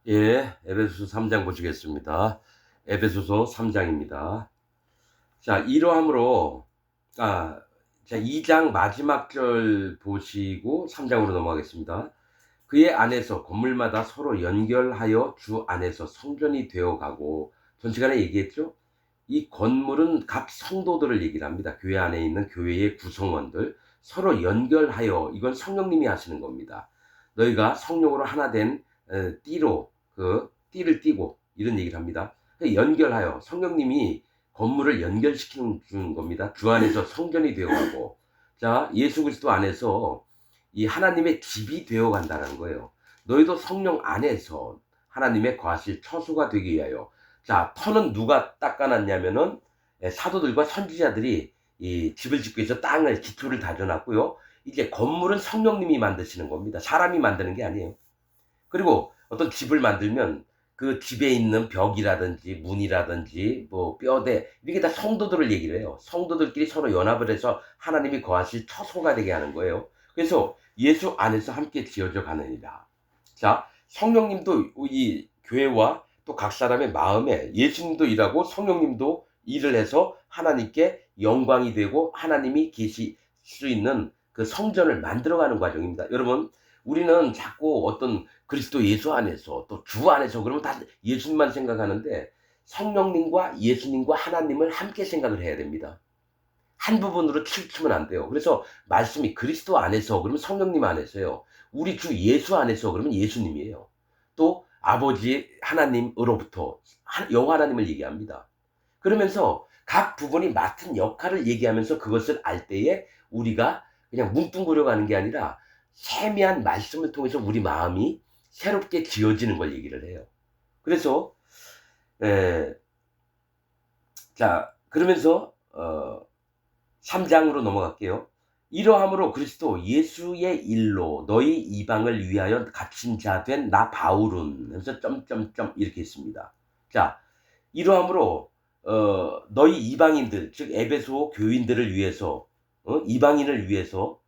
예, 에베소서 3장 보시겠습니다. 에베소서 3장입니다. 자, 이러함으로, 아, 자, 2장 마지막 절 보시고 3장으로 넘어가겠습니다. 그의 안에서 건물마다 서로 연결하여 주 안에서 성전이 되어가고, 전 시간에 얘기했죠? 이 건물은 각 성도들을 얘기를 합니다. 교회 안에 있는 교회의 구성원들, 서로 연결하여, 이건 성령님이 하시는 겁니다. 너희가 성령으로 하나 된 띠로, 띠를 띠고, 이런 얘기를 합니다. 연결하여, 성령님이 건물을 연결시키는 주는 겁니다. 주 안에서 성전이 되어가고, 자, 예수 그리스도 안에서 이 하나님의 집이 되어간다는 거예요. 너희도 성령 안에서 하나님의 거하실 처소가 되기 위하여. 자, 터는 누가 닦아놨냐면은 사도들과 선지자들이 이 집을 짓기 위해서 땅을 기초를 다져놨고요. 이제 건물은 성령님이 만드시는 겁니다. 사람이 만드는 게 아니에요. 그리고 어떤 집을 만들면 그 집에 있는 벽이라든지 문이라든지 뭐 뼈대, 이게 다 성도들을 얘기를 해요. 성도들끼리 서로 연합을 해서 하나님이 거하실 처소가 되게 하는 거예요. 그래서 예수 안에서 함께 지어져 가느니라. 자, 성령님도 이 교회와 또 각 사람의 마음에 예수님도 일하고 성령님도 일을 해서 하나님께 영광이 되고 하나님이 계실 수 있는 그 성전을 만들어가는 과정입니다. 여러분, 우리는 자꾸 어떤 그리스도 예수 안에서 또 주 안에서 그러면 다 예수님만 생각하는데 성령님과 예수님과 하나님을 함께 생각을 해야 됩니다. 한 부분으로 치우치면 안 돼요. 그래서 말씀이 그리스도 안에서 그러면 성령님 안에서요. 우리 주 예수 안에서 그러면 예수님이에요. 또 아버지 하나님으로부터 여호와 하나님을 얘기합니다. 그러면서 각 부분이 맡은 역할을 얘기하면서 그것을 알 때에 우리가 그냥 뭉뚱그려 가는 게 아니라 세미한 말씀을 통해서 우리 마음이 새롭게 지어지는 걸 얘기를 해요. 그래서 자, 그러면서 3장으로 넘어갈게요. 이러함으로 그리스도 예수의 일로 너희 이방을 위하여 갇힌 자 된 나 바울은 하면서 점점점 이렇게 있습니다. 자, 이러함으로 너희 이방인들, 즉 에베소 교인들을 위해서, 이방인을 위해서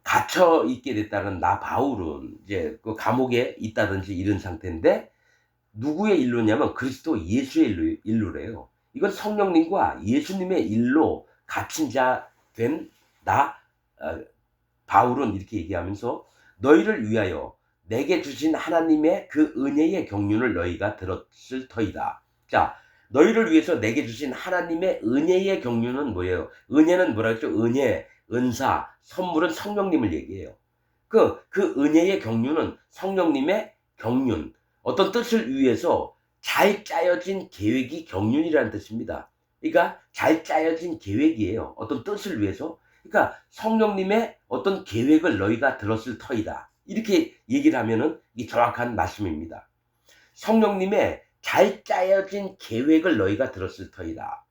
갇혀 있게 됐다는 나 바울은 이제 그 감옥에 있다든지 이런 상태인데, 누구의 일로냐면 그리스도 예수의 일로래요. 이건 성령님과 예수님의 일로 갇힌 자 된 나 바울은 이렇게 얘기하면서 너희를 위하여 내게 주신 하나님의 그 은혜의 경륜을 너희가 들었을 터이다. 자, 너희를 위해서 내게 주신 하나님의 은혜의 경륜은 뭐예요? 은혜는 뭐라 했죠? 은혜, 은사, 선물은 성령님을 얘기해요. 그 은혜의 경륜은 성령님의 경륜, 어떤 뜻을 위해서 잘 짜여진 계획이 경륜이라는 뜻입니다. 그러니까 잘 짜여진 계획이에요. 어떤 뜻을 위해서. 그러니까 성령님의 어떤 계획을 너희가 들었을 터이다. 이렇게 얘기를 하면은 이게 정확한 말씀입니다. 성령님의 잘 짜여진 계획을 너희가 들었을 터이다.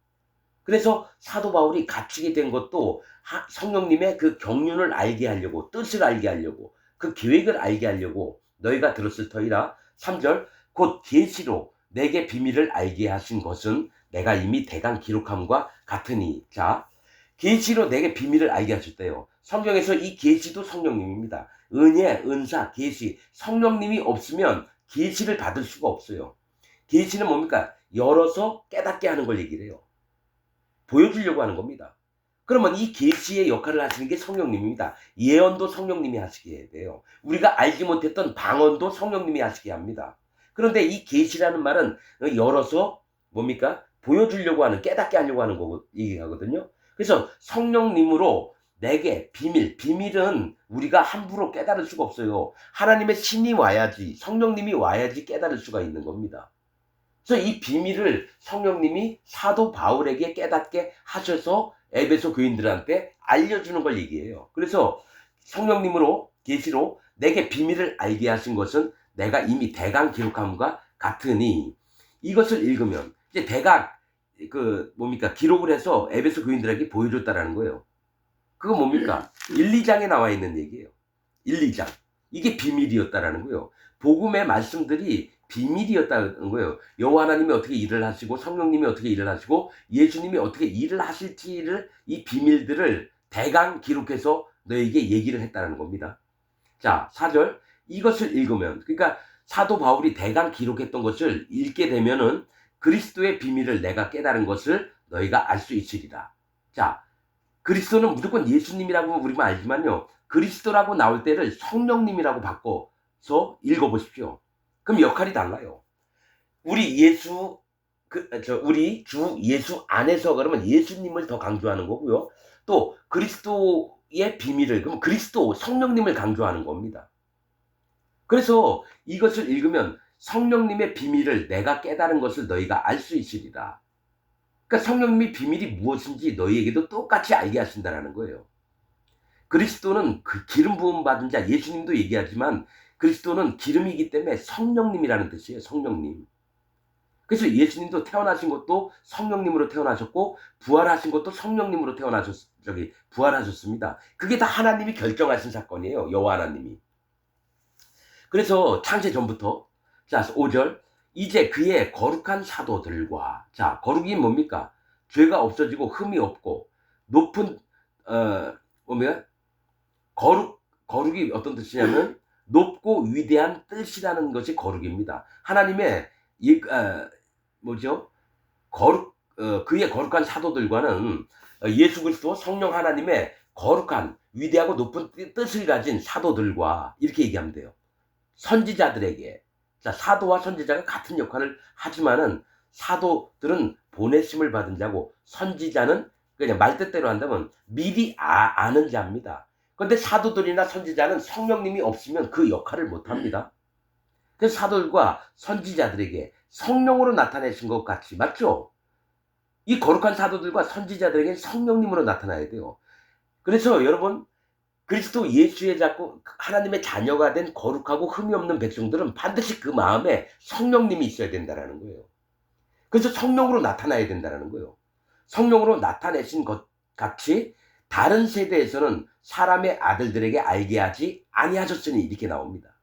그래서 사도 바울이 갇히게 된 것도 성령님의 그 경륜을 알게 하려고, 뜻을 알게 하려고, 그 계획을 알게 하려고 너희가 들었을 터이라. 3절, 곧 계시로 내게 비밀을 알게 하신 것은 내가 이미 대강 기록함과 같으니. 자, 계시로 내게 비밀을 알게 하셨대요. 성경에서 이 계시도 성령님입니다. 은혜, 은사, 계시, 성령님이 없으면 계시를 받을 수가 없어요. 계시는 뭡니까? 열어서 깨닫게 하는 걸 얘기를 해요. 보여주려고 하는 겁니다. 그러면 이 계시의 역할을 하시는 게 성령님입니다. 예언도 성령님이 하시게 돼요. 우리가 알지 못했던 방언도 성령님이 하시게 합니다. 그런데 이 계시라는 말은 열어서 뭡니까? 보여주려고 하는, 깨닫게 하려고 하는 거 얘기하거든요. 그래서 성령님으로 내게 비밀은 우리가 함부로 깨달을 수가 없어요. 하나님의 신이 와야지, 성령님이 와야지 깨달을 수가 있는 겁니다. 그래서 이 비밀을 성령님이 사도 바울에게 깨닫게 하셔서 에베소 교인들한테 알려주는 걸 얘기해요. 그래서 성령님으로, 계시로 내게 비밀을 알게 하신 것은 내가 이미 대강 기록함과 같으니. 이것을 읽으면 이제 대강 기록을 해서 에베소 교인들에게 보여줬다라는 거예요. 그거 뭡니까? 1, 2장에 나와 있는 얘기예요. 1, 2장. 이게 비밀이었다라는 거예요. 복음의 말씀들이 비밀이었다는 거예요. 여호와 하나님이 어떻게 일을 하시고 성령님이 어떻게 일을 하시고 예수님이 어떻게 일을 하실지를, 이 비밀들을 대강 기록해서 너에게 얘기를 했다는 겁니다. 자, 4절, 이것을 읽으면, 그러니까 사도 바울이 대강 기록했던 것을 읽게 되면은 그리스도의 비밀을 내가 깨달은 것을 너희가 알 수 있으리라. 자, 그리스도는 무조건 예수님이라고 우리만 알지만요, 그리스도라고 나올 때를 성령님이라고 바꿔서 읽어보십시오. 그럼 역할이 달라요. 우리 예수, 우리 주 예수 안에서 그러면 예수님을 더 강조하는 거고요. 또 그리스도의 비밀을, 그럼 그리스도 성령님을 강조하는 겁니다. 그래서 이것을 읽으면 성령님의 비밀을 내가 깨달은 것을 너희가 알 수 있으리라. 그러니까 성령님의 비밀이 무엇인지 너희에게도 똑같이 알게 하신다라는 거예요. 그리스도는 그 기름 부음 받은 자, 예수님도 얘기하지만 그리스도는 기름이기 때문에 성령님이라는 뜻이에요. 성령님. 그래서 예수님도 태어나신 것도 성령님으로 태어나셨고 부활하신 것도 성령님으로 부활하셨습니다. 그게 다 하나님이 결정하신 사건이에요. 여호와 하나님이. 그래서 창세 전부터, 자 5절, 이제 그의 거룩한 사도들과, 자 거룩이 뭡니까? 죄가 없어지고 흠이 없고 높은 뭐냐? 거룩이 어떤 뜻이냐면 높고 위대한 뜻이라는 것이 거룩입니다. 하나님의 뭐죠? 그의 거룩한 사도들과는 예수 그리스도 성령 하나님의 거룩한 위대하고 높은 뜻을 가진 사도들과 이렇게 얘기하면 돼요. 선지자들에게. 자, 사도와 선지자가 같은 역할을 하지만은 사도들은 보내심을 받은 자고 선지자는 그냥 말뜻대로 한다면 미리 아는 자입니다. 그런데 사도들이나 선지자는 성령님이 없으면 그 역할을 못합니다. 그래서 사도들과 선지자들에게 성령으로 나타내신 것 같이, 맞죠? 이 거룩한 사도들과 선지자들에게 성령님으로 나타나야 돼요. 그래서 여러분, 그리스도 예수의 자꾸 하나님의 자녀가 된 거룩하고 흠이 없는 백성들은 반드시 그 마음에 성령님이 있어야 된다는 거예요. 그래서 성령으로 나타나야 된다는 거예요. 성령으로 나타내신 것 같이 다른 세대에서는 사람의 아들들에게 알게 하지 아니하셨으니, 이렇게 나옵니다.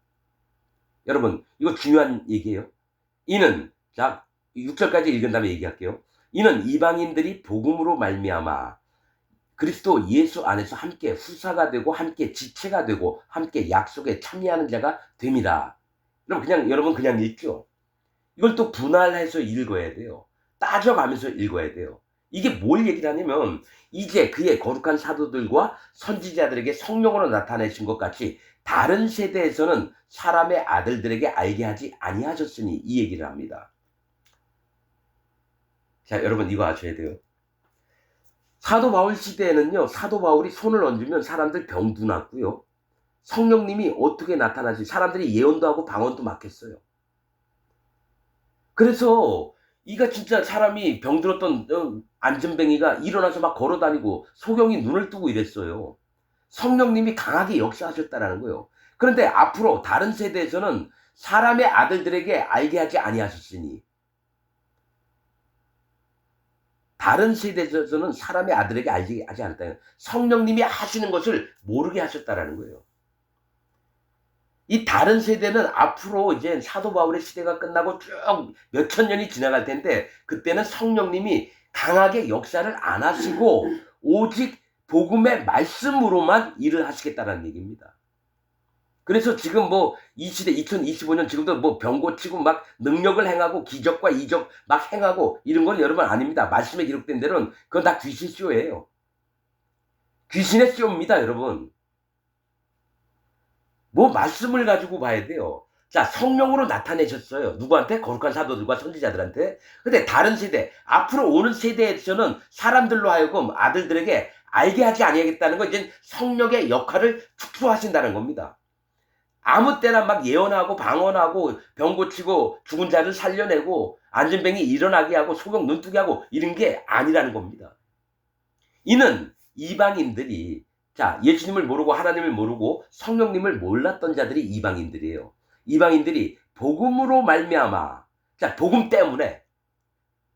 여러분, 이거 중요한 얘기예요. 이는, 자 6절까지 읽은 다음에 얘기할게요. 이는 이방인들이 복음으로 말미암아 그리스도 예수 안에서 함께 후사가 되고 함께 지체가 되고 함께 약속에 참여하는 자가 됨이라. 여러분 그냥 읽죠. 이걸 또 분할해서 읽어야 돼요. 따져가면서 읽어야 돼요. 이게 뭘 얘기를 하냐면 이제 그의 거룩한 사도들과 선지자들에게 성령으로 나타내신 것 같이 다른 세대에서는 사람의 아들들에게 알게 하지 아니하셨으니, 이 얘기를 합니다. 자, 여러분 이거 아셔야 돼요. 사도 바울 시대에는요, 사도 바울이 손을 얹으면 사람들 병도 낫고요, 성령님이 어떻게 나타나지, 사람들이 예언도 하고 방언도 막혔어요. 그래서 이가 진짜 사람이 병들었던 안전뱅이가 일어나서 막 걸어다니고 소경이 눈을 뜨고 이랬어요. 성령님이 강하게 역사하셨다라는 거예요. 그런데 앞으로 다른 세대에서는 사람의 아들들에게 알게 하지 아니하셨으니, 다른 세대에서는 사람의 아들에게 알게 하지 않았다. 성령님이 하시는 것을 모르게 하셨다라는 거예요. 이 다른 세대는 앞으로 이제 사도 바울의 시대가 끝나고 쭉 몇천 년이 지나갈 텐데 그때는 성령님이 강하게 역사를 안 하시고 오직 복음의 말씀으로만 일을 하시겠다는 얘기입니다. 그래서 지금 뭐 이 시대 2025년 지금도 뭐 병 고치고 막 능력을 행하고 기적과 이적 막 행하고 이런 건 여러분 아닙니다. 말씀에 기록된 대로는 그건 다 귀신 쇼예요. 귀신의 쇼입니다, 여러분. 뭐 말씀을 가지고 봐야 돼요. 자, 성령으로 나타내셨어요. 누구한테? 거룩한 사도들과 선지자들한테. 근데 다른 세대, 앞으로 오는 세대에서는 사람들로 하여금 아들들에게 알게 하지 아니하겠다는 건 이제 성령의 역할을 축소하신다는 겁니다. 아무 때나 막 예언하고 방언하고 병 고치고 죽은 자를 살려내고 안전뱅이 일어나게 하고 소경 눈뜨게 하고 이런 게 아니라는 겁니다. 이는 이방인들이, 자, 예수님을 모르고 하나님을 모르고 성령님을 몰랐던 자들이 이방인들이에요. 이방인들이 복음으로 말미암아, 자, 복음 때문에,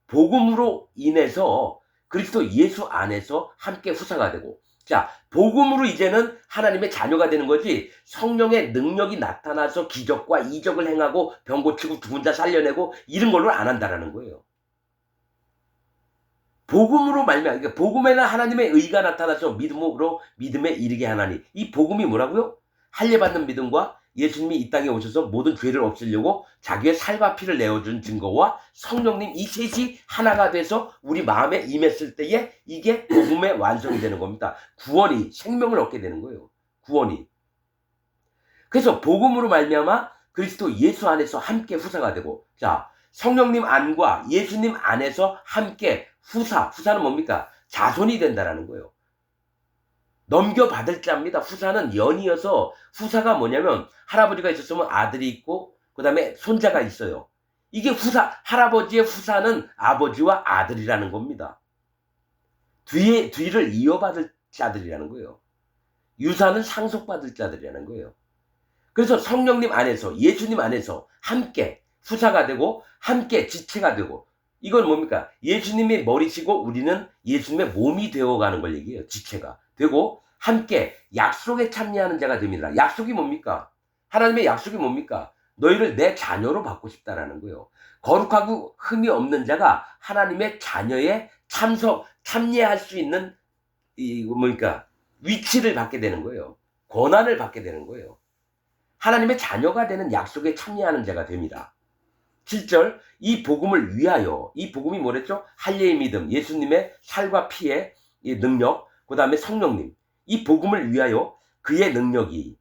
복음으로 인해서 그리스도 예수 안에서 함께 후사가 되고, 자, 복음으로 이제는 하나님의 자녀가 되는 거지 성령의 능력이 나타나서 기적과 이적을 행하고 병 고치고 죽은 자 살려내고 이런 걸로 안 한다라는 거예요. 복음으로 말미암아, 그러니까 복음에는 하나님의 의가 나타나서 믿음으로 믿음에 이르게 하나니, 이 복음이 뭐라고요? 할례받는 믿음과 예수님이 이 땅에 오셔서 모든 죄를 없애려고 자기의 살과 피를 내어준 증거와 성령님 이 셋이 하나가 돼서 우리 마음에 임했을 때에 이게 복음의 완성이 되는 겁니다. 구원이 생명을 얻게 되는 거예요. 구원이. 그래서 복음으로 말미암아 그리스도 예수 안에서 함께 후사가 되고, 자, 성령님 안과 예수님 안에서 함께 후사는 뭡니까? 자손이 된다라는 거예요. 넘겨받을 자입니다. 후사는 연이어서, 후사가 뭐냐면 할아버지가 있었으면 아들이 있고 그 다음에 손자가 있어요. 이게 할아버지의 후사는 아버지와 아들이라는 겁니다. 뒤를 이어받을 자들이라는 거예요. 유산은 상속받을 자들이라는 거예요. 그래서 성령님 안에서, 예수님 안에서 함께 후사가 되고 함께 지체가 되고, 이건 뭡니까? 예수님의 머리시고 우리는 예수님의 몸이 되어가는 걸 얘기해요. 지체가 되고 함께 약속에 참여하는 자가 됩니다. 약속이 뭡니까? 하나님의 약속이 뭡니까? 너희를 내 자녀로 받고 싶다라는 거예요. 거룩하고 흠이 없는 자가 하나님의 자녀에 참여할 수 있는 뭡니까? 위치를 받게 되는 거예요. 권한을 받게 되는 거예요. 하나님의 자녀가 되는 약속에 참여하는 자가 됩니다. 7절, 이 복음을 위하여, 이 복음이 뭐랬죠? 할례의 믿음, 예수님의 살과 피의 능력, 그 다음에 성령님, 이 복음을 위하여 그의 능력이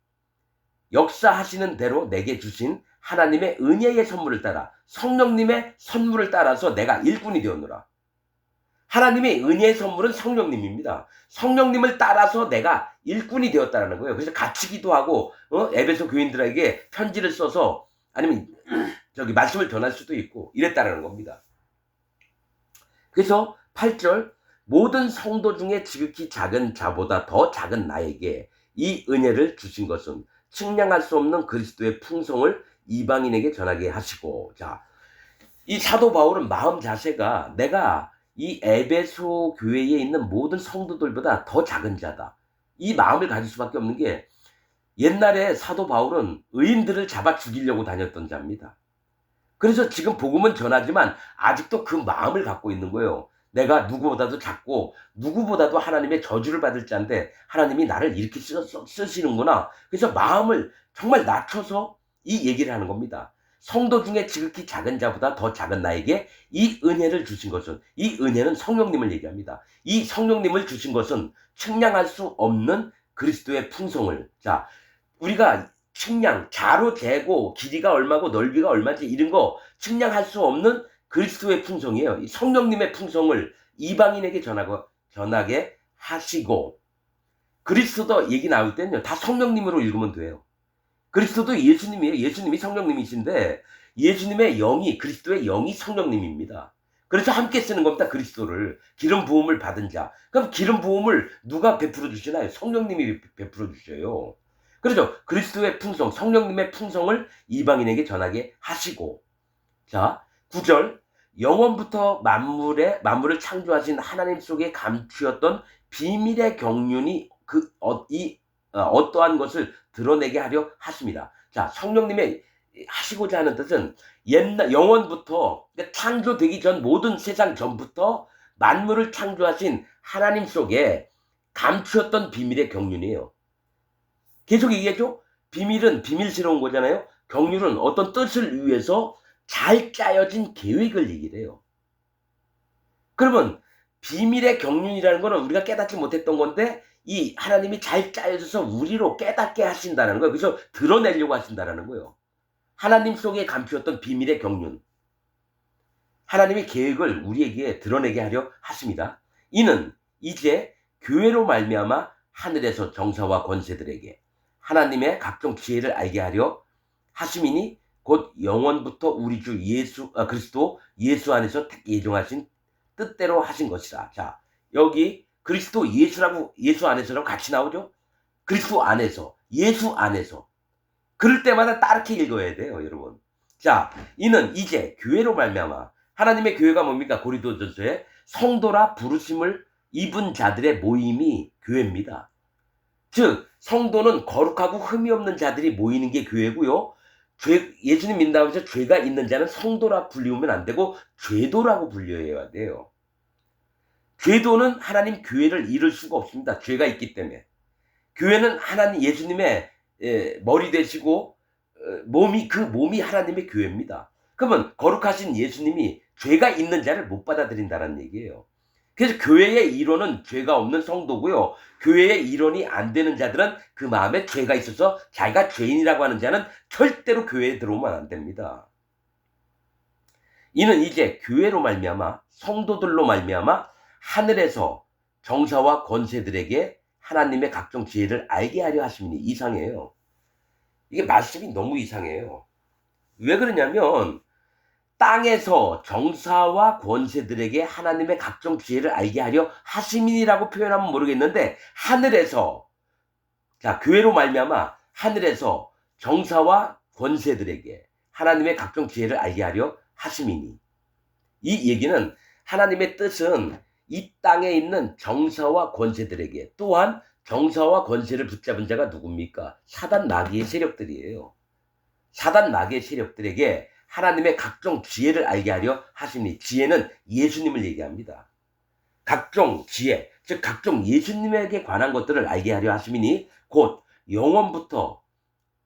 역사하시는 대로 내게 주신 하나님의 은혜의 선물을 따라, 성령님의 선물을 따라서 내가 일꾼이 되었노라. 하나님의 은혜의 선물은 성령님입니다. 성령님을 따라서 내가 일꾼이 되었다는 거예요. 그래서 같이 기도하고 에베소 교인들에게 편지를 써서 아니면 말씀을 전할 수도 있고 이랬다는 겁니다. 그래서 8절, 모든 성도 중에 지극히 작은 자보다 더 작은 나에게 이 은혜를 주신 것은 측량할 수 없는 그리스도의 풍성을 이방인에게 전하게 하시고, 자, 이 사도 바울은 마음 자세가 내가 이 에베소 교회에 있는 모든 성도들보다 더 작은 자다, 이 마음을 가질 수밖에 없는 게, 옛날에 사도 바울은 의인들을 잡아 죽이려고 다녔던 자입니다. 그래서 지금 복음은 전하지만 아직도 그 마음을 갖고 있는 거예요. 내가 누구보다도 작고 누구보다도 하나님의 저주를 받을 자인데 하나님이 나를 이렇게 쓰시는구나. 그래서 마음을 정말 낮춰서 이 얘기를 하는 겁니다. 성도 중에 지극히 작은 자보다 더 작은 나에게 이 은혜를 주신 것은, 이 은혜는 성령님을 얘기합니다. 이 성령님을 주신 것은 측량할 수 없는 그리스도의 풍성을, 자, 우리가 측량, 자로 재고 길이가 얼마고 넓이가 얼마인지 이런 거 측량할 수 없는 그리스도의 풍성이에요. 이 성령님의 풍성을 이방인에게 전하게 하시고, 그리스도 얘기 나올 때는요, 다 성령님으로 읽으면 돼요. 그리스도도 예수님이에요. 예수님이 성령님이신데 예수님의 영이, 그리스도의 영이 성령님입니다. 그래서 함께 쓰는 겁니다. 그리스도를, 기름 부음을 받은 자. 그럼 기름 부음을 누가 베풀어 주시나요? 성령님이 베풀어 주셔요. 그렇죠. 그리스도의 풍성, 성령님의 풍성을 이방인에게 전하게 하시고, 자, 9절, 영원부터 만물을 창조하신 하나님 속에 감추었던 비밀의 경륜이 어떠한 것을 드러내게 하려 하십니다. 자, 성령님의 하시고자 하는 뜻은 영원부터, 그러니까 창조되기 전, 모든 세상 전부터 만물을 창조하신 하나님 속에 감추었던 비밀의 경륜이에요. 계속 얘기했죠? 비밀은 비밀스러운 거잖아요. 경륜은 어떤 뜻을 위해서 잘 짜여진 계획을 얘기를 해요. 그러면 비밀의 경륜이라는 거는 우리가 깨닫지 못했던 건데 이 하나님이 잘 짜여져서 우리로 깨닫게 하신다는 거예요. 그래서 드러내려고 하신다는 거예요. 하나님 속에 감추었던 비밀의 경륜, 하나님의 계획을 우리에게 드러내게 하려 하십니다. 이는 이제 교회로 말미암아 하늘에서 정사와 권세들에게 하나님의 각종 지혜를 알게 하려 하심이니 곧 영원부터 우리 주 그리스도 예수 안에서 예정하신 뜻대로 하신 것이라. 자, 여기 그리스도 예수 안에서라고 같이 나오죠? 그리스도 안에서, 예수 안에서. 그럴 때마다 따르게 읽어야 돼요, 여러분. 자, 이는 이제 교회로 말미암아, 하나님의 교회가 뭡니까? 고린도전서에 성도라 부르심을 입은 자들의 모임이 교회입니다. 즉 성도는 거룩하고 흠이 없는 자들이 모이는 게 교회고요. 예수님 믿는다고 해서 죄가 있는 자는 성도라 불리우면 안 되고 죄도라고 불려야 돼요. 죄도는 하나님 교회를 이룰 수가 없습니다. 죄가 있기 때문에. 교회는 하나님 예수님의 머리 되시고 그 몸이 하나님의 교회입니다. 그러면 거룩하신 예수님이 죄가 있는 자를 못 받아들인다는 얘기예요. 그래서 교회의 일원은 죄가 없는 성도고요. 교회의 일원이 안 되는 자들은 그 마음에 죄가 있어서 자기가 죄인이라고 하는 자는 절대로 교회에 들어오면 안 됩니다. 이는 이제 교회로 말미암아 성도들로 말미암아 하늘에서 정사와 권세들에게 하나님의 각종 지혜를 알게 하려 하심이니. 이상해요. 이게 말씀이 너무 이상해요. 왜 그러냐면 땅에서 정사와 권세들에게 하나님의 각종 지혜를 알게 하려 하심이니라고 표현하면 모르겠는데, 하늘에서, 자, 교회로 말미암아 하늘에서 정사와 권세들에게 하나님의 각종 지혜를 알게 하려 하심이니. 이 얘기는 하나님의 뜻은 이 땅에 있는 정사와 권세들에게, 또한 정사와 권세를 붙잡은 자가 누굽니까? 사단 마귀의 세력들이에요. 사단 마귀의 세력들에게 하나님의 각종 지혜를 알게 하려 하시니. 지혜는 예수님을 얘기합니다. 각종 지혜, 즉 각종 예수님에게 관한 것들을 알게 하려 하심이니, 곧 영원부터,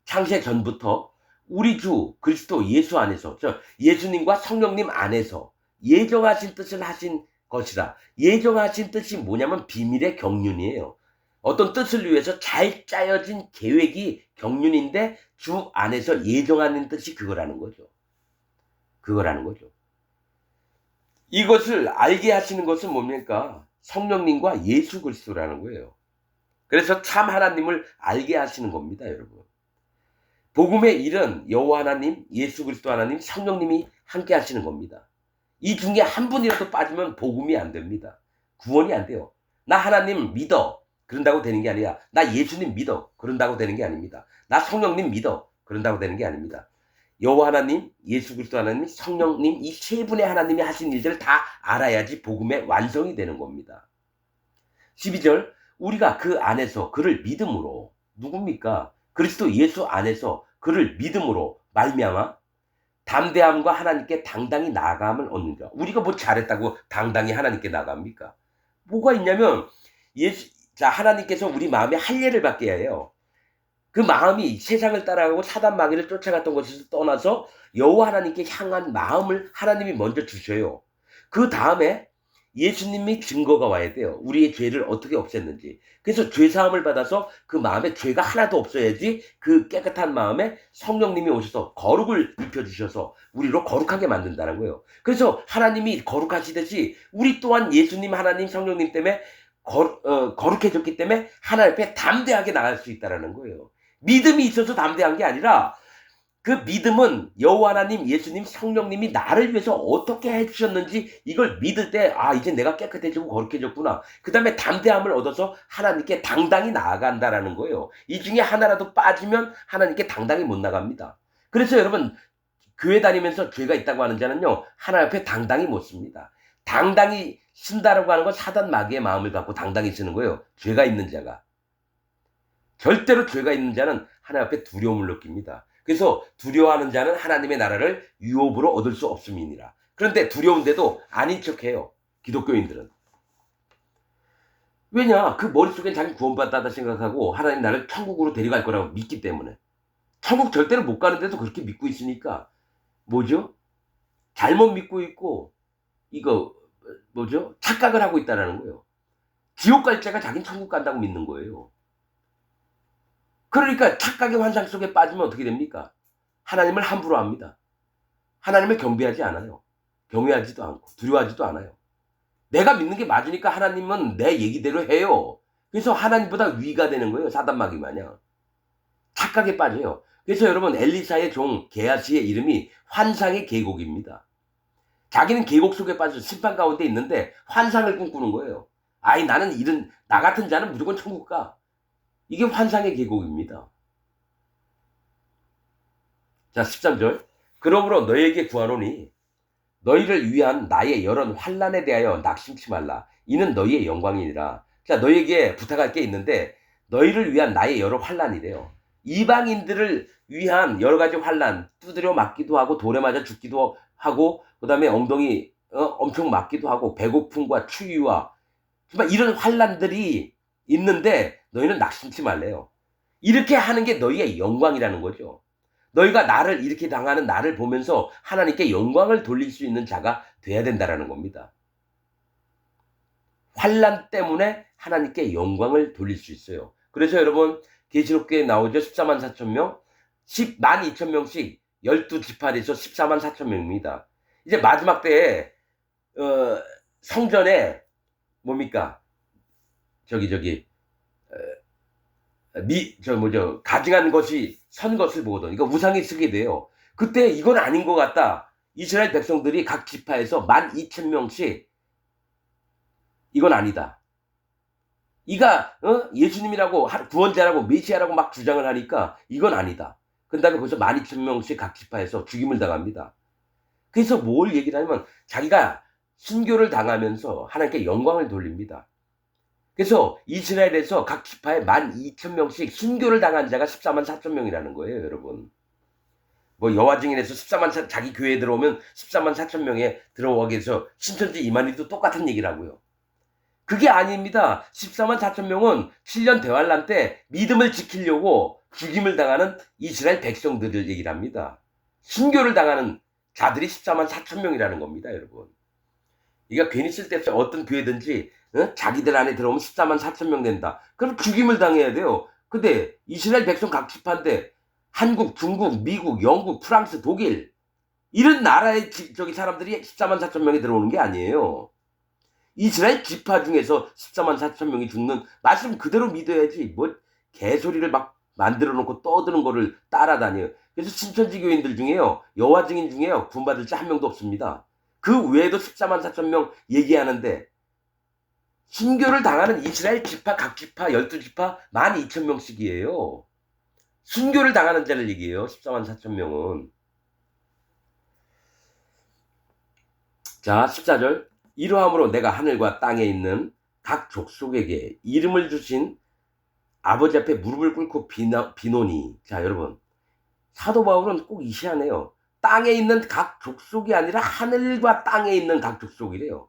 창세 전부터 우리 주 그리스도 예수 안에서, 예수님과 성령님 안에서 예정하신 뜻을 하신 것이라. 예정하신 뜻이 뭐냐면 비밀의 경륜이에요. 어떤 뜻을 위해서 잘 짜여진 계획이 경륜인데 주 안에서 예정하는 뜻이 그거라는 거죠. 그거라는 거죠. 이것을 알게 하시는 것은 뭡니까? 성령님과 예수 그리스도라는 거예요. 그래서 참 하나님을 알게 하시는 겁니다, 여러분. 복음의 일은 여호와 하나님, 예수 그리스도 하나님, 성령님이 함께 하시는 겁니다. 이 중에 한 분이라도 빠지면 복음이 안 됩니다. 구원이 안 돼요. 나 하나님 믿어. 그런다고 되는 게 아니라 나 예수님 믿어. 그런다고 되는 게 아닙니다. 나 성령님 믿어. 그런다고 되는 게 아닙니다. 여호와 하나님, 예수 그리스도 하나님, 성령님, 이 세 분의 하나님이 하신 일들을 다 알아야지 복음의 완성이 되는 겁니다. 12절, 우리가 그 안에서 그를 믿음으로, 누굽니까? 그리스도 예수 안에서 그를 믿음으로 말미암아 담대함과 하나님께 당당히 나아감을 얻는다. 우리가 뭐 잘했다고 당당히 하나님께 나갑니까? 뭐가 있냐면 하나님께서 우리 마음에 할례를 받게 해요. 그 마음이 세상을 따라가고 사단 마귀를 쫓아갔던 것에서 떠나서 여호와 하나님께 향한 마음을 하나님이 먼저 주셔요. 그 다음에 예수님이 증거가 와야 돼요. 우리의 죄를 어떻게 없앴는지. 그래서 죄사함을 받아서 그 마음에 죄가 하나도 없어야지 그 깨끗한 마음에 성령님이 오셔서 거룩을 입혀주셔서 우리로 거룩하게 만든다는 거예요. 그래서 하나님이 거룩하시듯이 우리 또한 예수님, 하나님, 성령님 때문에 거룩해졌기 때문에 하나님 앞에 담대하게 나갈 수 있다는 거예요. 믿음이 있어서 담대한 게 아니라 그 믿음은 여호와 하나님, 예수님, 성령님이 나를 위해서 어떻게 해주셨는지 이걸 믿을 때, 아, 이제 내가 깨끗해지고 거룩해졌구나. 그 다음에 담대함을 얻어서 하나님께 당당히 나아간다라는 거예요. 이 중에 하나라도 빠지면 하나님께 당당히 못 나갑니다. 그래서 여러분, 교회 다니면서 죄가 있다고 하는 자는요, 하나님 앞에 당당히 못 씁니다. 당당히 쓴다라고 하는 건 사단 마귀의 마음을 갖고 당당히 쓰는 거예요. 죄가 있는 자가. 절대로 죄가 있는 자는 하나님 앞에 두려움을 느낍니다. 그래서 두려워하는 자는 하나님의 나라를 유업으로 얻을 수 없음이니라. 그런데 두려운데도 아닌 척해요. 기독교인들은. 왜냐? 그 머릿속엔 자기 구원받았다 생각하고 하나님 나를 천국으로 데려갈 거라고 믿기 때문에. 천국 절대로 못 가는데도 그렇게 믿고 있으니까 뭐죠? 잘못 믿고 있고 이거 뭐죠? 착각을 하고 있다는 거예요. 지옥 갈 자가 자기는 천국 간다고 믿는 거예요. 그러니까 착각의 환상 속에 빠지면 어떻게 됩니까? 하나님을 함부로 합니다. 하나님을 경배하지 않아요. 경외하지도 않고 두려워하지도 않아요. 내가 믿는 게 맞으니까 하나님은 내 얘기대로 해요. 그래서 하나님보다 위가 되는 거예요. 사단 마귀 마냥. 착각에 빠져요. 그래서 여러분, 엘리사의 종 게하시의 이름이 환상의 계곡입니다. 자기는 계곡 속에 빠져 심판 가운데 있는데 환상을 꿈꾸는 거예요. 아이, 나 같은 자는 무조건 천국 가. 이게 환상의 계곡입니다. 자, 13절. 그러므로 너희에게 구하노니 너희를 위한 나의 여러 환난에 대하여 낙심치 말라. 이는 너희의 영광이니라. 자, 너희에게 부탁할 게 있는데 너희를 위한 나의 여러 환난이래요. 이방인들을 위한 여러 가지 환난, 두드려 맞기도 하고 돌에 맞아 죽기도 하고 그 다음에 엉덩이 엄청 맞기도 하고 배고픔과 추위와 정말 이런 환난들이 있는데 너희는 낙심치 말래요. 이렇게 하는 게 너희의 영광이라는 거죠. 너희가 나를 이렇게 당하는 나를 보면서 하나님께 영광을 돌릴 수 있는 자가 돼야 된다라는 겁니다. 환난 때문에 하나님께 영광을 돌릴 수 있어요. 그래서 여러분 계시록기에 나오죠. 14만 4천 명, 10만 2천 명씩 12지파에서 14만 4천 명입니다. 이제 마지막 때에 성전에 뭡니까? 가증한 것이 선 것을 보거든. 이거 우상이 쓰게 돼요. 그때 이건 아닌 것 같다. 이스라엘 백성들이 각 지파에서 12,000명씩 이건 아니다. 이가 예수님이라고 구원자라고 메시아라고 막 주장을 하니까 이건 아니다. 그 다음에 벌써 12,000명씩 각 지파에서 죽임을 당합니다. 그래서 뭘 얘기를 하냐면 자기가 순교를 당하면서 하나님께 영광을 돌립니다. 그래서 이스라엘에서 각 지파에 12,000명씩 순교를 당한 자가 14만 4천 명이라는 거예요, 여러분. 뭐 여호와 증인에서 14만 자기 교회에 들어오면 14만 4천 명에 들어가게 해서 신천지 이만희도 똑같은 얘기를 하고요. 그게 아닙니다. 14만 4천 명은 7년 대환란 때 믿음을 지키려고 죽임을 당하는 이스라엘 백성들을 얘기를 합니다. 순교를 당하는 자들이 14만 4천 명이라는 겁니다, 여러분. 이게 괜히 쓸데없이 어떤 교회든지 자기들 안에 들어오면 14만 4천 명 된다. 그럼 죽임을 당해야 돼요. 근데 이스라엘 백성 각 지파인데 한국, 중국, 미국, 영국, 프랑스, 독일 이런 나라의 사람들이 14만 4천 명이 들어오는 게 아니에요. 이스라엘 지파 중에서 14만 4천 명이 죽는 말씀 그대로 믿어야지 뭐 개소리를 막 만들어 놓고 떠드는 거를 따라다녀요. 그래서 신천지 교인들 중에요, 여호와 증인 중에요, 구원받을 자 한 명도 없습니다. 그 외에도 14만 4천 명 얘기하는데 순교를 당하는 이스라엘 지파 각 지파 12지파 12,000명씩이에요. 순교를 당하는 자를 얘기해요. 14만 4천 명은. 자, 14절. 이러함으로 내가 하늘과 땅에 있는 각 족속에게 이름을 주신 아버지 앞에 무릎을 꿇고 비노니. 자, 여러분. 사도 바울은 꼭 이시하네요. 땅에 있는 각 족속이 아니라 하늘과 땅에 있는 각 족속이래요.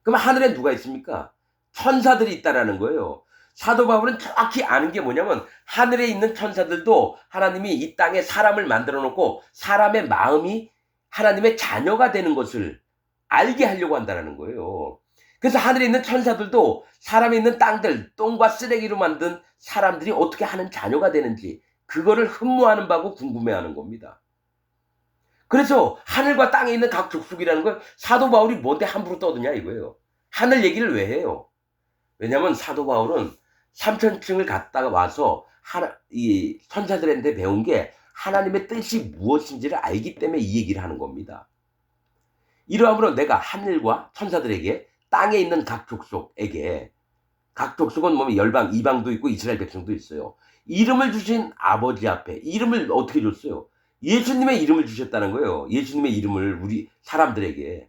그럼 하늘에 누가 있습니까? 천사들이 있다라는 거예요. 사도 바울은 정확히 아는 게 뭐냐면 하늘에 있는 천사들도 하나님이 이 땅에 사람을 만들어 놓고 사람의 마음이 하나님의 자녀가 되는 것을 알게 하려고 한다는 거예요. 그래서 하늘에 있는 천사들도 사람에 있는 땅들, 똥과 쓰레기로 만든 사람들이 어떻게 하는 자녀가 되는지 그거를 흠모하는 바고 궁금해하는 겁니다. 그래서 하늘과 땅에 있는 각 족속이라는 걸 사도 바울이 뭔데 함부로 떠드냐 이거예요. 하늘 얘기를 왜 해요? 왜냐하면 사도 바울은 3천층을 갔다가 와서 이 천사들한테 배운 게 하나님의 뜻이 무엇인지를 알기 때문에 이 얘기를 하는 겁니다. 이러함으로 내가 하늘과 천사들에게 땅에 있는 각 족속에게, 각 족속은 뭐 열방, 이방도 있고 이스라엘 백성도 있어요. 이름을 주신 아버지 앞에 이름을 어떻게 줬어요? 예수님의 이름을 주셨다는 거예요. 예수님의 이름을 우리 사람들에게.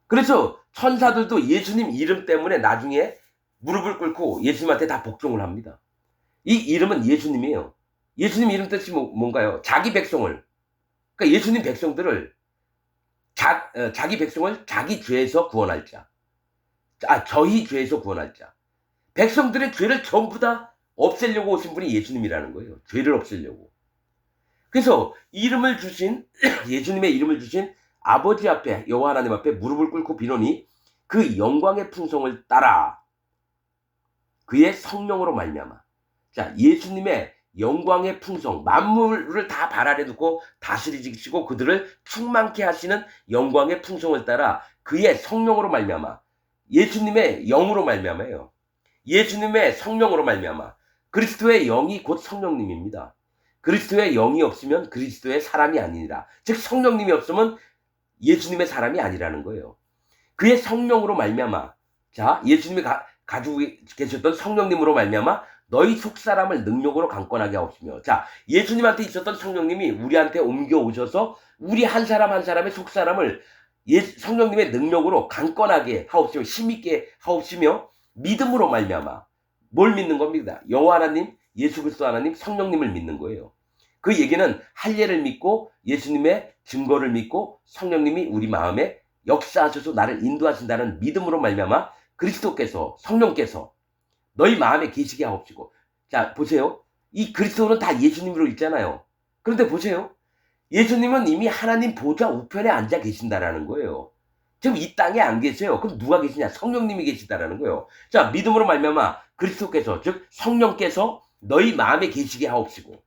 그래서 천사들도 예수님 이름 때문에 나중에 무릎을 꿇고 예수님한테 다 복종을 합니다. 이 이름은 예수님이에요. 예수님 이름 뜻이 뭔가요? 자기 백성을, 그러니까 예수님 백성들을 자기 백성을 자기 죄에서 구원할 자. 저희 죄에서 구원할 자. 백성들의 죄를 전부 다 없애려고 오신 분이 예수님이라는 거예요. 죄를 없애려고. 그래서 이름을 주신 예수님의 이름을 주신 아버지 앞에, 여호와 하나님 앞에 무릎을 꿇고 비노니 그 영광의 풍성을 따라 그의 성령으로 말미암아. 자, 예수님의 영광의 풍성, 만물을 다 발 아래 두고 다스리시고 그들을 충만케 하시는 영광의 풍성을 따라 그의 성령으로 말미암아. 예수님의 영으로 말미암아요. 예수님의 성령으로 말미암아. 그리스도의 영이 곧 성령님입니다. 그리스도의 영이 없으면 그리스도의 사람이 아니니라. 즉 성령님이 없으면 예수님의 사람이 아니라는 거예요. 그의 성령으로 말미암아. 자, 예수님이 가지고 계셨던 성령님으로 말미암아 너희 속사람을 능력으로 강권하게 하옵시며. 자, 예수님한테 있었던 성령님이 우리한테 옮겨오셔서 우리 한 사람 한 사람의 속사람을 성령님의 능력으로 강권하게 하옵시며 힘있게 하옵시며 믿음으로 말미암아. 뭘 믿는 겁니다? 여호와 하나님, 예수 그리스도 하나님, 성령님을 믿는 거예요. 그 얘기는 할례를 믿고 예수님의 증거를 믿고 성령님이 우리 마음에 역사하셔서 나를 인도하신다는 믿음으로 말미암아 그리스도께서, 성령께서 너희 마음에 계시게 하옵시고. 자, 보세요. 이 그리스도는 다 예수님으로 읽잖아요. 그런데 보세요. 예수님은 이미 하나님 보좌 우편에 앉아 계신다라는 거예요. 지금 이 땅에 안 계세요. 그럼 누가 계시냐? 성령님이 계시다라는 거예요. 자, 믿음으로 말미암아 그리스도께서, 즉 성령께서 너희 마음에 계시게 하옵시고,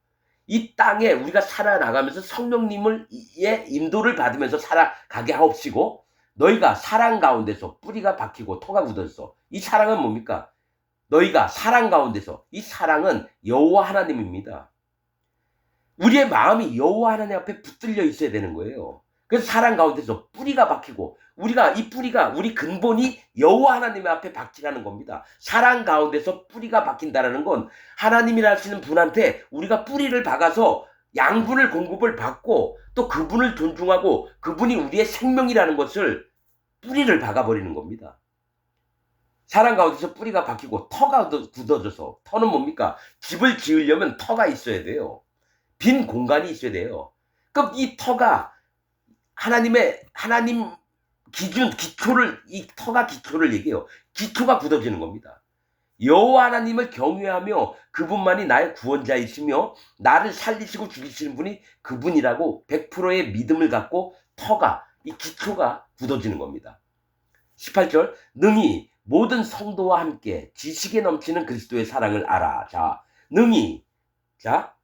이 땅에 우리가 살아나가면서 성령님을 의 인도를 받으면서 살아가게 하옵시고, 너희가 사랑 가운데서 뿌리가 박히고 터가 굳어서, 이 사랑은 뭡니까? 너희가 사랑 가운데서, 이 사랑은 여호와 하나님입니다. 우리의 마음이 여호와 하나님 앞에 붙들려 있어야 되는 거예요. 그래서 사랑 가운데서 뿌리가 박히고, 우리가 이 뿌리가, 우리 근본이 여호와 하나님 앞에 박히라는 겁니다. 사랑 가운데서 뿌리가 박힌다라는 건 하나님이라 하시는 분한테 우리가 뿌리를 박아서 양분을 공급을 받고, 또 그분을 존중하고 그분이 우리의 생명이라는 것을 뿌리를 박아버리는 겁니다. 사랑 가운데서 뿌리가 박히고 터가 굳어져서, 터는 뭡니까? 집을 지으려면 터가 있어야 돼요. 빈 공간이 있어야 돼요. 그럼 이 터가 하나님 기준, 기초를, 이 터가 기초를 얘기해요. 기초가 굳어지는 겁니다. 여호와 하나님을 경외하며 그분만이 나의 구원자이시며 나를 살리시고 죽이시는 분이 그분이라고 100%의 믿음을 갖고 터가, 이 기초가 굳어지는 겁니다. 18절, 능히 모든 성도와 함께 지식에 넘치는 그리스도의 사랑을 알아. 자, 능히, 자,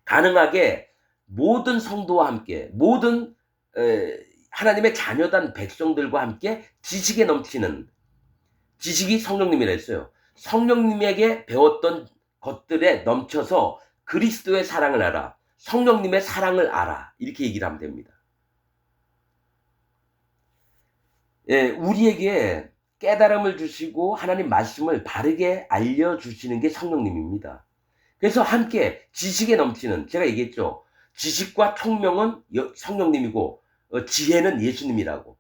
가능하게 모든 성도와 함께, 모든 하나님의 자녀단 백성들과 함께 지식에 넘치는, 지식이 성령님이라 했어요. 성령님에게 배웠던 것들에 넘쳐서 그리스도의 사랑을 알아. 성령님의 사랑을 알아. 이렇게 얘기를 하면 됩니다. 예, 우리에게 깨달음을 주시고 하나님 말씀을 바르게 알려주시는 게 성령님입니다. 그래서 함께 지식에 넘치는, 제가 얘기했죠. 지식과 총명은 성령님이고 지혜는 예수님이라고.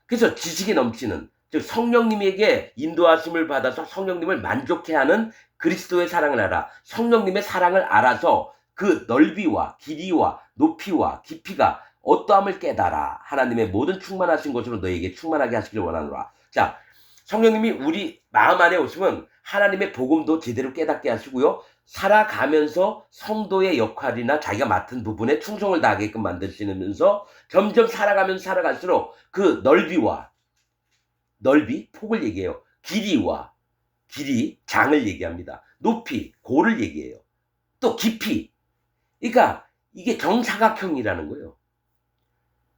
그래서 지식에 넘치는, 즉 성령님에게 인도하심을 받아서 성령님을 만족해하는 그리스도의 사랑을 알아. 성령님의 사랑을 알아서 그 넓이와 길이와 높이와 깊이가 어떠함을 깨달아. 하나님의 모든 충만하신 것으로 너에게 충만하게 하시길 원하노라. 자, 성령님이 우리 마음 안에 오시면 하나님의 복음도 제대로 깨닫게 하시고요. 살아가면서 성도의 역할이나 자기가 맡은 부분에 충성을 다하게끔 만드시면서 점점 살아가면서 살아갈수록 그 넓이, 폭을 얘기해요. 길이, 장을 얘기합니다. 높이, 고를 얘기해요. 또 깊이, 그러니까 이게 정사각형이라는 거예요.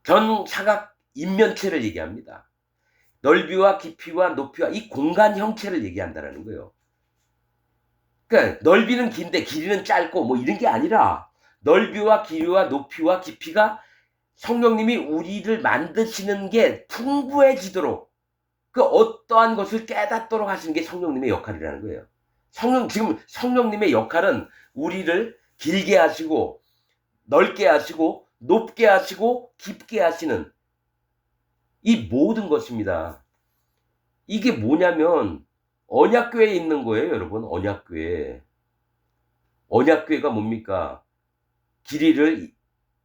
정사각 인면체를 얘기합니다. 넓이와 깊이와 높이와 이 공간 형체를 얘기한다는 거예요. 그러니까 넓이는 긴데 길이는 짧고 뭐 이런 게 아니라, 넓이와 길이와 높이와 깊이가 성령님이 우리를 만드시는 게 풍부해지도록, 그 어떠한 것을 깨닫도록 하시는 게 성령님의 역할이라는 거예요. 지금 성령님의 역할은 우리를 길게 하시고 넓게 하시고 높게 하시고 깊게 하시는 이 모든 것입니다. 이게 뭐냐면 언약궤에 있는 거예요, 여러분. 언약궤가 뭡니까? 길이를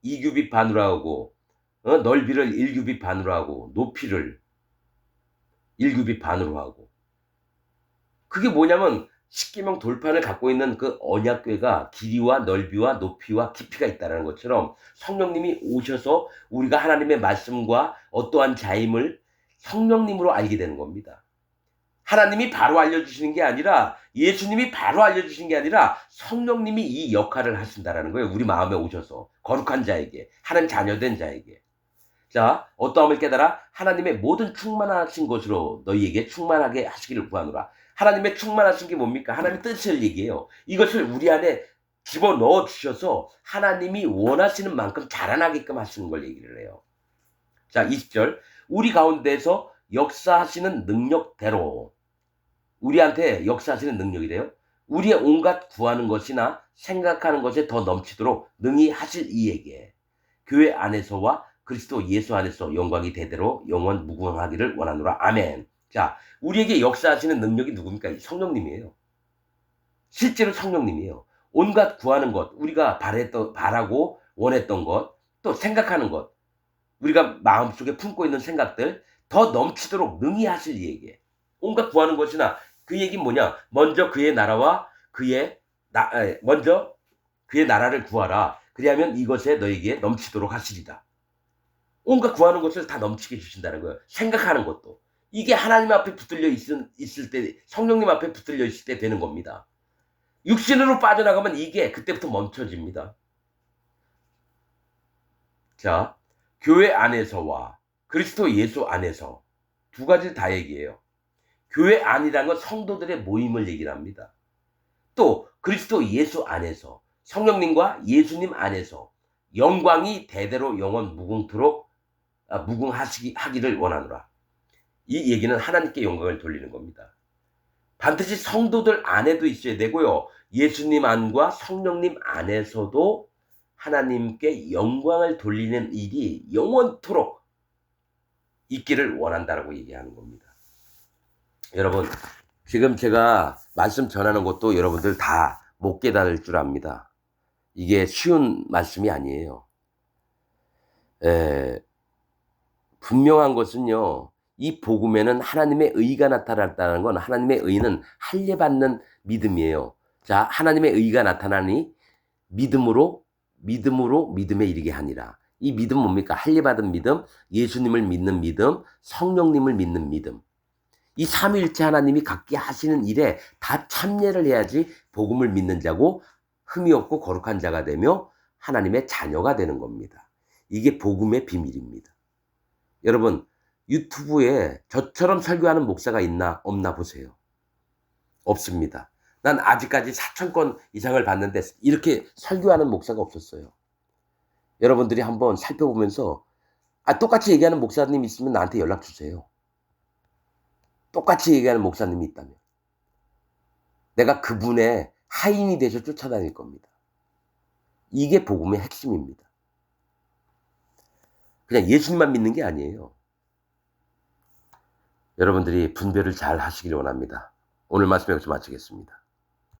2규빗 반으로 하고 넓이를 1규빗 반으로 하고 높이를 1규빗 반으로 하고, 그게 뭐냐면 십계명 돌판을 갖고 있는 그 언약궤가 길이와 넓이와 높이와 깊이가 있다는 것처럼 성령님이 오셔서 우리가 하나님의 말씀과 어떠한 자임을 성령님으로 알게 되는 겁니다. 하나님이 바로 알려주시는 게 아니라, 예수님이 바로 알려주시는 게 아니라 성령님이 이 역할을 하신다는 거예요. 우리 마음에 오셔서 거룩한 자에게, 하나님 자녀된 자에게. 자, 어떠함을 깨달아 하나님의 모든 충만하신 것으로 너희에게 충만하게 하시기를 구하노라. 하나님의 충만하신 게 뭡니까? 하나님의 뜻을 얘기해요. 이것을 우리 안에 집어넣어 주셔서 하나님이 원하시는 만큼 자라나게끔 하시는 걸 얘기를 해요. 자, 20절, 우리 가운데서 역사하시는 능력대로, 우리한테 역사하시는 능력이래요. 우리의 온갖 구하는 것이나 생각하는 것에 더 넘치도록 능히 하실 이에게 교회 안에서와 그리스도 예수 안에서 영광이 대대로 영원 무궁하기를 원하노라. 아멘. 자, 우리에게 역사하시는 능력이 누굽니까? 성령님이에요. 실제로 성령님이에요. 온갖 구하는 것, 우리가 바라고 원했던 것, 또 생각하는 것, 우리가 마음속에 품고 있는 생각들 더 넘치도록 능히 하실 이에게, 온갖 구하는 것이나, 그 얘기는 뭐냐? 먼저 그의 나라를 구하라. 그리하면 이것에 너에게 넘치도록 하시리라. 온갖 구하는 것을 다 넘치게 해 주신다는 거예요. 생각하는 것도. 이게 하나님 앞에 붙들려 있을 때, 성령님 앞에 붙들려 있을 때 되는 겁니다. 육신으로 빠져나가면 이게 그때부터 멈춰집니다. 자, 교회 안에서와 그리스도 예수 안에서 두 가지를 다 얘기해요. 교회 안이라는 건 성도들의 모임을 얘기를 합니다. 또 그리스도 예수 안에서 성령님과 예수님 안에서 영광이 대대로 영원 무궁토록 무궁하기를 원하노라. 이 얘기는 하나님께 영광을 돌리는 겁니다. 반드시 성도들 안에도 있어야 되고요. 예수님 안과 성령님 안에서도 하나님께 영광을 돌리는 일이 영원토록 있기를 원한다라고 얘기하는 겁니다. 여러분, 지금 제가 말씀 전하는 것도 여러분들 다 못 깨달을 줄 압니다. 이게 쉬운 말씀이 아니에요. 분명한 것은요, 이 복음에는 하나님의 의가 나타났다는 건, 하나님의 의는 할례받는 믿음이에요. 자, 하나님의 의가 나타나니 믿음으로 믿음에 이르게 하니라. 이 믿음 뭡니까? 할례받은 믿음, 예수님을 믿는 믿음, 성령님을 믿는 믿음. 이 삼위일체 하나님이 각기 하시는 일에 다 참여를 해야지 복음을 믿는 자고 흠이 없고 거룩한 자가 되며 하나님의 자녀가 되는 겁니다. 이게 복음의 비밀입니다. 여러분, 유튜브에 저처럼 설교하는 목사가 있나 없나 보세요. 없습니다. 난 아직까지 4,000건 이상을 봤는데 이렇게 설교하는 목사가 없었어요. 여러분들이 한번 살펴보면서 똑같이 얘기하는 목사님 있으면 나한테 연락 주세요. 똑같이 얘기하는 목사님이 있다면 내가 그분의 하인이 돼서 쫓아다닐 겁니다. 이게 복음의 핵심입니다. 그냥 예수님만 믿는 게 아니에요. 여러분들이 분별을 잘 하시길 원합니다. 오늘 말씀 여기서 마치겠습니다.